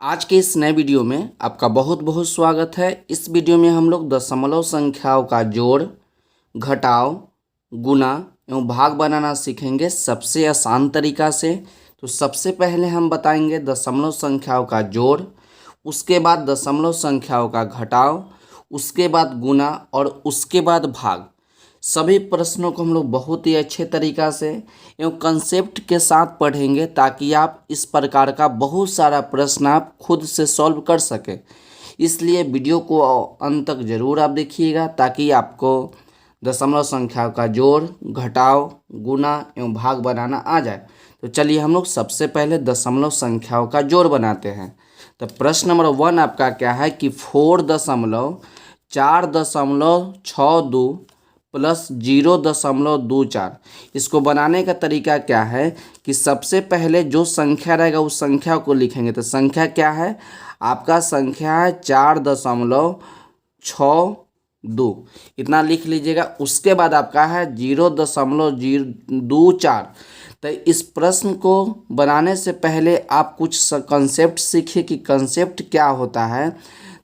आज के इस नए वीडियो में आपका बहुत बहुत स्वागत है। इस वीडियो में हम लोग दशमलव संख्याओं का जोड़, घटाव, गुणा एवं भाग बनाना सीखेंगे सबसे आसान तरीका से। तो सबसे पहले हम बताएंगे दशमलव संख्याओं का जोड़, उसके बाद दशमलव संख्याओं का घटाव, उसके बाद गुणा और उसके बाद भाग। सभी प्रश्नों को हम लोग बहुत ही अच्छे तरीक़ा से एवं कंसेप्ट के साथ पढ़ेंगे ताकि आप इस प्रकार का बहुत सारा प्रश्न आप खुद से सॉल्व कर सकें। इसलिए वीडियो को अंत तक ज़रूर आप देखिएगा ताकि आपको दशमलव संख्या का जोड़, घटाव, गुणा एवं भाग बनाना आ जाए। तो चलिए हम लोग सबसे पहले दशमलव संख्याओं का जोड़ बनाते हैं। तो प्रश्न नंबर 1 आपका क्या है कि 4.4.62 प्लस 0.24। इसको बनाने का तरीका क्या है कि सबसे पहले जो संख्या रहेगा उस संख्या को लिखेंगे। तो संख्या क्या है आपका? संख्या है 4.62, इतना लिख लीजिएगा। उसके बाद आपका है 0.024। तो इस प्रश्न को बनाने से पहले आप कुछ कंसेप्ट सीखिए कि कंसेप्ट क्या होता है।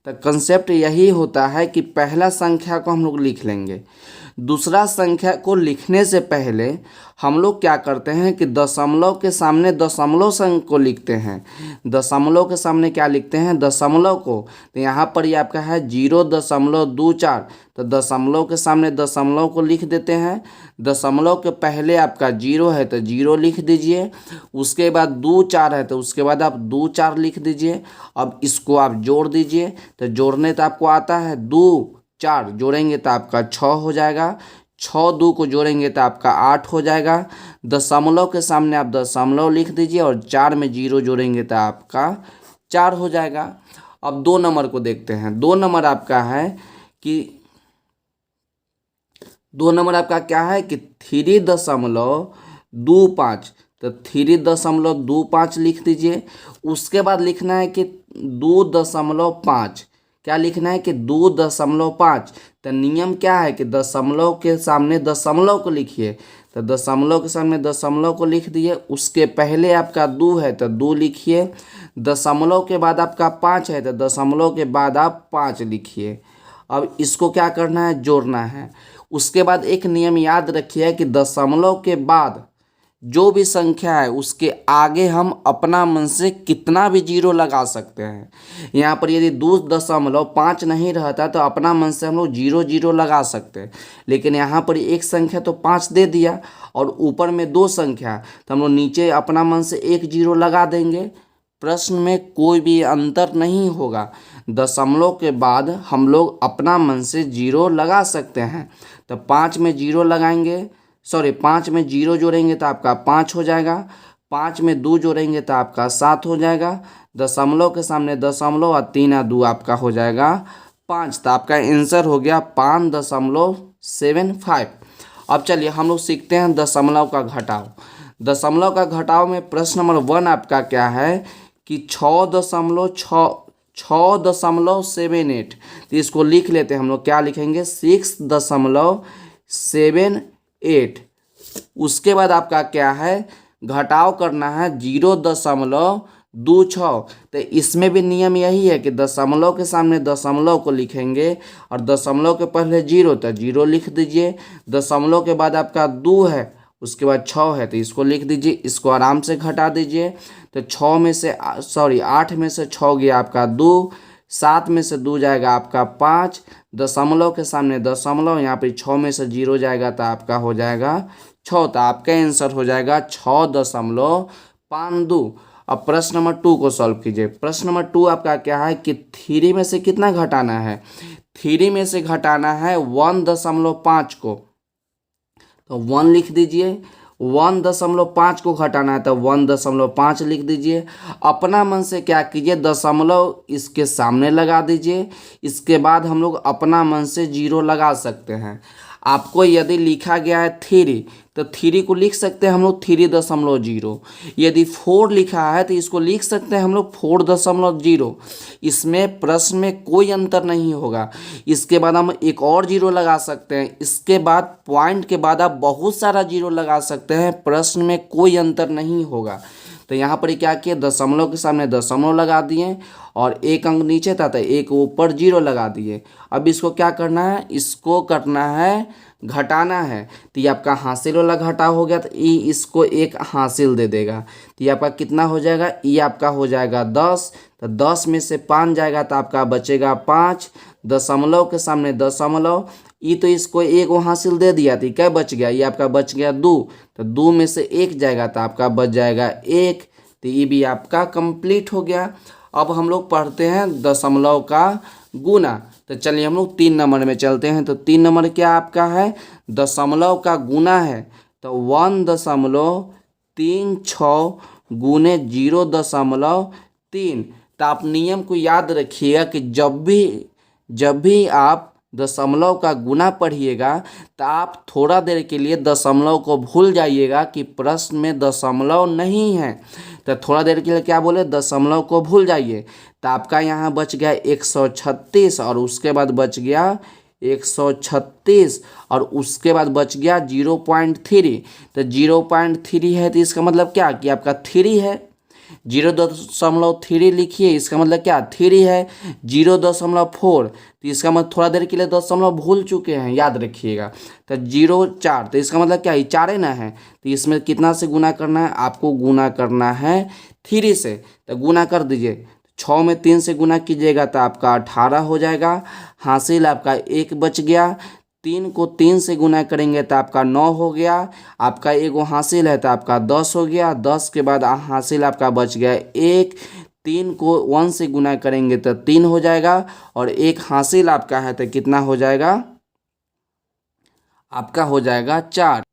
तो कंसेप्ट यही होता है कि पहला संख्या को हम लोग लिख लेंगे, दूसरा संख्या को लिखने से पहले हम लोग क्या करते हैं कि दशमलव के सामने दशमलव संख्या को लिखते हैं। दशमलव के सामने क्या लिखते हैं? दशमलव को। तो यहाँ पर ये आपका है 0.24। तो दशमलव के सामने दशमलव को लिख देते हैं। दशमलव के पहले आपका 0 है तो 0 लिख दीजिए। उसके बाद 2 4 है तो उसके बाद आप 2 4 लिख दीजिए। अब इसको आप जोड़ दीजिए। तो जोड़ने तो आपको आता है, 2 4 जोड़ेंगे तो आपका 6 हो जाएगा। 6 2 को जोड़ेंगे तो आपका 8 हो जाएगा। दशमलव के सामने आप दशमलव लिख दीजिए और 4 में 0 जोड़ेंगे तो आपका 4 हो जाएगा। अब 2 नंबर को देखते हैं। 2 नंबर आपका है कि 2 नंबर आपका क्या है कि 3.25। तो 3.25 लिख दीजिए। उसके बाद लिखना है कि 2.5। क्या लिखना है कि 2.5। तो नियम क्या है कि दशमलव के सामने दशमलव को लिखिए। तो दशमलव के सामने दशमलव को लिख दिए। उसके पहले आपका 2 है तो 2 लिखिए। दशमलव के बाद आपका 5 है तो दशमलव के बाद आप 5 लिखिए। अब इसको क्या करना है? जोड़ना है। उसके बाद एक नियम याद रखिए कि दशमलव के बाद जो भी संख्या है उसके आगे हम अपना मन से कितना भी 0 लगा सकते हैं। यहाँ पर यदि 2.5 नहीं रहता तो अपना मन से हम लोग 0 0 लगा सकते हैं, लेकिन यहाँ पर एक संख्या तो 5 दे दिया और ऊपर में 2 संख्या, तो हम लोग नीचे अपना मन से 1 0 लगा देंगे। प्रश्न में कोई भी अंतर नहीं होगा। दशमलव के बाद हम लोग अपना मन से 0 लगा सकते हैं। तो 5 में 0 लगाएंगे, 5 में 0 जोड़ेंगे तो आपका 5 हो जाएगा। 5 में 2 जोड़ेंगे तो आपका 7 हो जाएगा। दशमलव के सामने दशमलव और 3 और 2 आपका हो जाएगा 5। तो आपका आंसर हो गया 5.75। अब चलिए हम लोग सीखते हैं दशमलव का घटाव। दशमलव का घटाव में प्रश्न नंबर 1 आपका क्या है कि 6.78। तो इसको लिख लेते हैं हम लोग। क्या लिखेंगे? 6.78। उसके बाद आपका क्या है? घटाव करना है 0.26। तो इसमें भी नियम यही है कि दशमलव के सामने दशमलव को लिखेंगे और दशमलव के पहले 0 तो 0 लिख दीजिए। दशमलव के बाद आपका 2 है, उसके बाद 6 है तो इसको लिख दीजिए। इसको आराम से घटा दीजिए। तो 8 में से 6 गया आपका 2, 7 में से 2 जाएगा आपका 5। दशमलव के सामने दशमलव, यहाँ पे 6 में से 0 जाएगा तो आपका हो जाएगा 6। तो आपका आंसर हो जाएगा 6.52। अब प्रश्न नंबर 2 को सॉल्व कीजिए। प्रश्न नंबर 2 आपका क्या है कि 3 में से कितना घटाना है? 3 में से घटाना है 1.5 को। तो 1 लिख दीजिए। 1.5 को घटाना है तो 1.5 लिख दीजिए। अपना मन से क्या कीजिए? दशमलव इसके सामने लगा दीजिए। इसके बाद हम लोग अपना मन से 0 लगा सकते हैं। आपको यदि लिखा गया है 3 तो 3 को लिख सकते हैं हम लोग 3.0। यदि 4 लिखा है तो इसको लिख सकते हैं हम लोग 4.0। इसमें प्रश्न में कोई अंतर नहीं होगा। इसके बाद हम एक और 0 लगा सकते हैं। इसके बाद पॉइंट के बाद आप बहुत सारा 0 लगा सकते हैं। प्रश्न में कोई अंतर नहीं होगा। तो यहाँ पर क्या किए, दशमलव के सामने दशमलव लगा दिए और एक अंक नीचे था तो एक ऊपर जीरो लगा दिए। अब इसको क्या करना है, इसको करना है घटाना है। तो ये आपका हासिल वाला घटा हो गया, तो ई इसको एक हासिल दे देगा। तो ये आपका कितना हो जाएगा, ये आपका हो जाएगा 10। तो 10 में से 5 जाएगा तो आपका बचेगा 5। दशमलव के सामने दशमलव, ई तो इसको एक वो हासिल दे दिया थी, क्या बच गया, ये आपका बच गया 2। तो 2 में से 1 जाएगा तो आपका बच जाएगा 1। तो ये भी आपका कंप्लीट हो गया। अब हम लोग पढ़ते हैं दशमलव का गुना। तो चलिए हम लोग 3 नंबर में चलते हैं। तो 3 नंबर क्या आपका है, दशमलव का गुना है। तो 1.36 गुने 0.3। तो आप नियम को याद रखिएगा कि जब भी आप दशमलव का गुना पढ़िएगा तो आप थोड़ा देर के लिए दशमलव को भूल जाइएगा कि प्रश्न में दशमलव नहीं है। तो थोड़ा देर के लिए क्या बोले, दशमलव को भूल जाइए। तो आपका यहाँ बच गया 136 और उसके बाद बच गया 136 और उसके बाद बच गया 0.3। तो 0.3 है तो इसका मतलब क्या कि आपका 3 है। 0.3 लिखिए, इसका मतलब क्या 3 है। 0.4 तो इसका मतलब थोड़ा देर के लिए दशमलव भूल चुके हैं, याद रखिएगा। तो 0.4 तो इसका मतलब क्या है, 4 है ना है। तो इसमें कितना से गुना करना है, आपको गुना करना है 3 से। तो गुना कर दीजिए, 6 में 3 से गुना कीजिएगा तो आपका 18 हो जाएगा। हासिल आपका 1 बच गया। 3 को 3 से गुना करेंगे तो आपका 9 हो गया। आपका एगो हासिल है तो आपका 10 हो गया। 10 के बाद हासिल आपका बच गया 1। 3 को 1 से गुना करेंगे तो 3 हो जाएगा और एक हासिल आपका है तो कितना हो जाएगा, आपका हो जाएगा 4।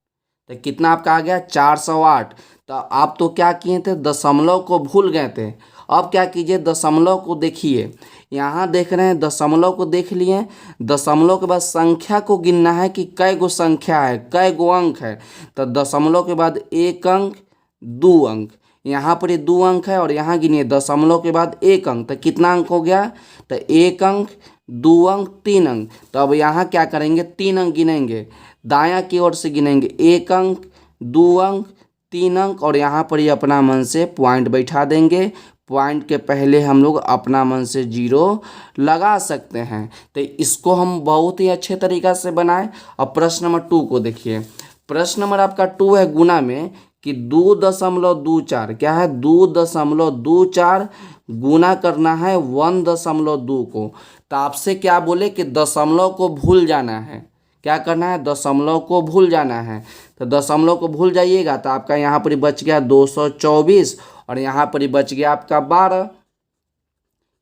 तो कितना आपका आ गया 408। तो आप तो क्या किए थे, दशमलव को भूल गए थे। अब क्या कीजिए, दशमलव को देखिए, यहाँ देख रहे हैं दशमलव को देख लिए। दशमलव के बाद संख्या को गिनना है कि कै गो संख्या है, कै गो अंक है। तो दशमलव के बाद 1 अंक 2 अंक, यहाँ पर ये 2 अंक है और यहाँ गिनिए दशमलव के बाद 1 अंक। तो कितना अंक हो गया, तो 1 अंक 2 अंक 3 अंक। तो अब यहाँ क्या करेंगे, 3 अंक गिनेंगे, दायां की ओर से गिनेंगे 1 अंक 2 अंक 3 अंक और यहाँ पर ही अपना मन से पॉइंट बैठा देंगे। पॉइंट के पहले हम लोग अपना मन से 0 लगा सकते हैं। तो इसको हम बहुत ही अच्छे तरीक़ा से बनाएं। अब प्रश्न नंबर 2 को देखिए। प्रश्न नंबर आपका 2 है गुना में कि 2.24 क्या है, 2.24 गुना करना है 1.2 को। तो आपसे क्या बोले कि दशमलव को भूल जाना है, क्या करना है, दशमलव को भूल जाना है। तो दशमलव को भूल जाइएगा तो आपका यहाँ पर बच गया 224 और यहाँ पर बच गया आपका 12।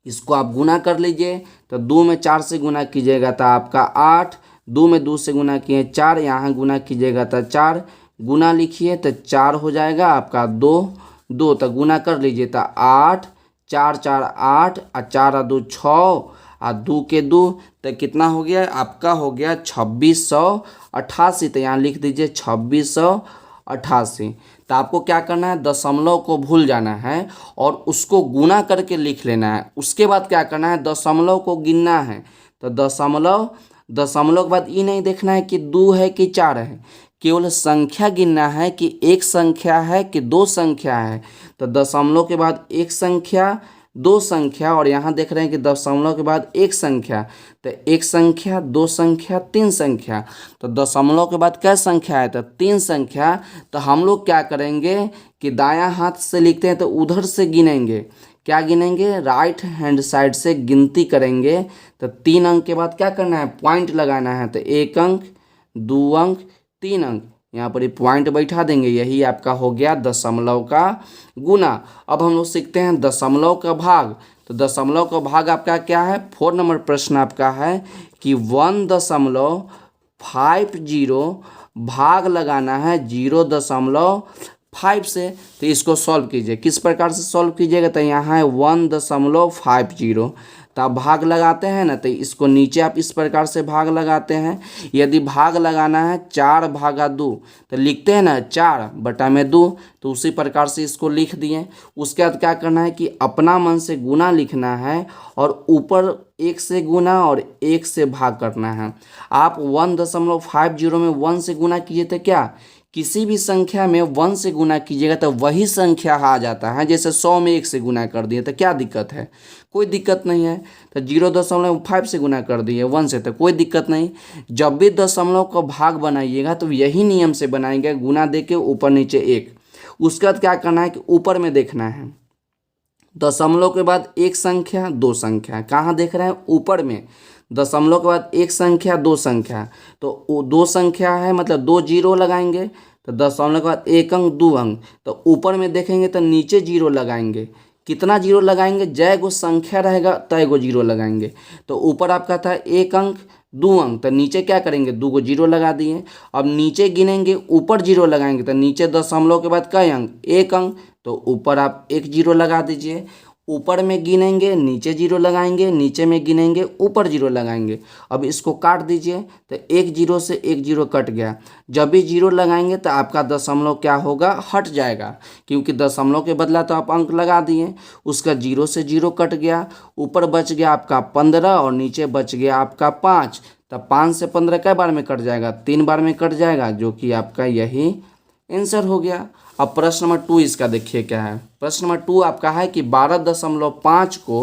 इसको आप गुना कर लीजिए। तो 2 में 4 से गुना कीजिएगा तो आपका 8। 2 में 2 से गुना किए 4, यहाँ गुना कीजिएगा तो 4। गुना लिखिए तो 4 हो जाएगा आपका 2। तो गुना कर लीजिए तो 8 4 4 8 और 4 और 2 6 और 2 के 2 तो कितना हो गया, आपका हो गया 2688। तो यहाँ लिख दीजिए 2688। तो आपको क्या करना है, दशमलव को भूल जाना है और उसको गुना करके लिख लेना है। उसके बाद क्या करना है, दशमलव को गिनना है। तो दशमलव के बाद ये नहीं देखना है कि 2 है कि 4 है, केवल संख्या गिनना है कि एक संख्या है कि 2 संख्या है। तो दशमलव के बाद एक संख्या 2 संख्या और यहाँ देख रहे हैं कि दशमलव के बाद एक संख्या। तो एक संख्या 2 संख्या 3 संख्या। तो दशमलव के बाद क्या संख्या है, तो 3 संख्या। तो हम लोग क्या करेंगे कि दायां हाथ से लिखते हैं तो उधर से गिनेंगे, क्या गिनेंगे, राइट हैंड साइड से गिनती करेंगे। तो 3 अंक के बाद क्या करना है, पॉइंट लगाना है। तो 1 अंक 2 अंक 3 अंक, यहाँ पर पॉइंट बैठा देंगे। यही आपका हो गया दशमलव का गुना। अब हम लोग सीखते हैं दशमलव का भाग। तो दशमलव का भाग आपका क्या है, 4 नंबर प्रश्न आपका है कि 1.50 भाग लगाना है 0.5 से। तो इसको सॉल्व कीजिए। किस प्रकार से सॉल्व कीजिएगा, तो यहाँ है 1.50। तो आप भाग लगाते हैं ना, तो इसको नीचे आप इस प्रकार से भाग लगाते हैं। यदि भाग लगाना है 4/2 तो लिखते हैं ना 4/2, तो उसी प्रकार से इसको लिख दिए। उसके बाद क्या करना है कि अपना मन से गुना लिखना है और ऊपर 1 से गुना और 1 से भाग करना है। आप 1.50 में 1 से गुना कीजिए तो क्या किसी भी संख्या में 1 से गुना कीजिएगा तो वही संख्या आ जाता है। जैसे 100 में 1 से गुना कर दिए तो क्या दिक्कत है, कोई दिक्कत नहीं है। तो 0.5 से गुना कर दिए 1 से तो कोई दिक्कत नहीं। जब भी दशमलव का भाग बनाइएगा तो यही नियम से बनाएंगे, गुना दे के ऊपर नीचे 1। उसके बाद क्या करना है कि ऊपर में देखना है, दशमलव के बाद एक संख्या दो संख्या, कहाँ देख रहे हैं, ऊपर में। दशमलव के बाद एक संख्या दो संख्या, तो वो दो संख्या है मतलब 2 जीरो लगाएंगे। तो दशमलव के बाद एक अंक 2 अंक, तो ऊपर में देखेंगे तो नीचे जीरो लगाएंगे। कितना जीरो लगाएंगे, जय गो संख्या रहेगा तय गो जीरो लगाएंगे। तो ऊपर आपका था एक अंक 2 अंक, तो नीचे क्या करेंगे 2 गो जीरो लगा दिए। अब नीचे गिनेंगे, ऊपर जीरो लगाएंगे तो नीचे दशमलव के बाद कई अंक, एक अंक, तो ऊपर आप एक जीरो लगा दीजिए। ऊपर में गिनेंगे नीचे जीरो लगाएंगे, नीचे में गिनेंगे ऊपर जीरो लगाएंगे। अब इसको काट दीजिए तो एक जीरो से एक जीरो कट गया। जब भी जीरो लगाएंगे तो आपका दशमलव क्या होगा, हट जाएगा, क्योंकि दशमलव के बदला तो आप अंक लगा दिए। उसका जीरो से जीरो कट गया, ऊपर बच गया आपका 15 और नीचे बच गया आपका 5। तब 5 से 15 कै बार में कट जाएगा, 3 बार में कट जाएगा, जो कि आपका यही आंसर हो गया। अब प्रश्न नंबर 2 इसका देखिए क्या है। प्रश्न नंबर 2 आपका है कि 12.5 को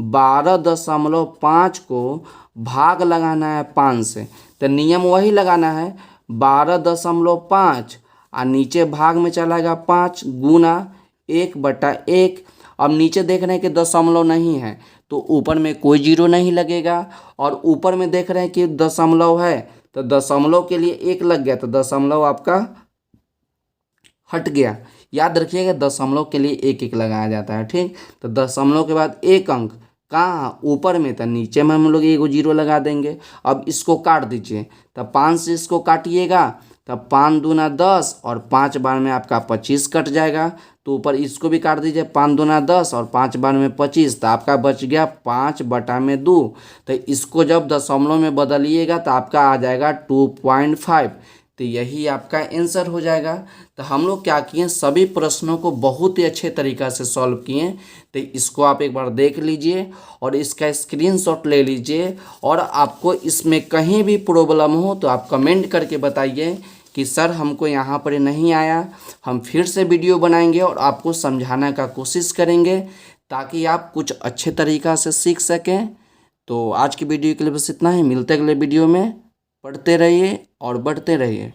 12.5 को भाग लगाना है 5 से। तो नियम वही लगाना है, 12.5 और नीचे भाग में चलाएगा 5 गुना 1/1। अब नीचे देख रहे हैं कि दशमलव नहीं है तो ऊपर में कोई जीरो नहीं लगेगा, और ऊपर में देख रहे हैं कि दशमलव है तो दशमलव के लिए 1 लग गया, तो दशमलव आपका हट गया। याद रखिएगा दशमलव के लिए 1 लगाया जाता है, ठीक। तो दशमलव के बाद एक अंक कहाँ, ऊपर में, तो नीचे में हम लोग 1 जीरो लगा देंगे। अब इसको काट दीजिए, तब 5 से इसको काटिएगा तब 5 दूना 10 और 5 बार में आपका 25 कट जाएगा। तो ऊपर इसको भी काट दीजिए, 5 दूना 10 और 5 बार में 25, तो आपका बच गया 5/2। तो इसको जब दशमलव में बदलिएगा तो आपका आ जाएगा 2.5। तो यही आपका आंसर हो जाएगा। तो हम लोग क्या किए, सभी प्रश्नों को बहुत ही अच्छे तरीक़ा से सॉल्व किए। तो इसको आप एक बार देख लीजिए और इसका स्क्रीनशॉट ले लीजिए, और आपको इसमें कहीं भी प्रॉब्लम हो तो आप कमेंट करके बताइए कि सर हमको यहाँ पर नहीं आया। हम फिर से वीडियो बनाएंगे और आपको समझाने का कोशिश करेंगे ताकि आप कुछ अच्छे तरीक़ा से सीख सकें। तो आज की वीडियो के लिए बस इतना ही, मिलते अगले वीडियो में। पढ़ते रहिए और बढ़ते रहिए।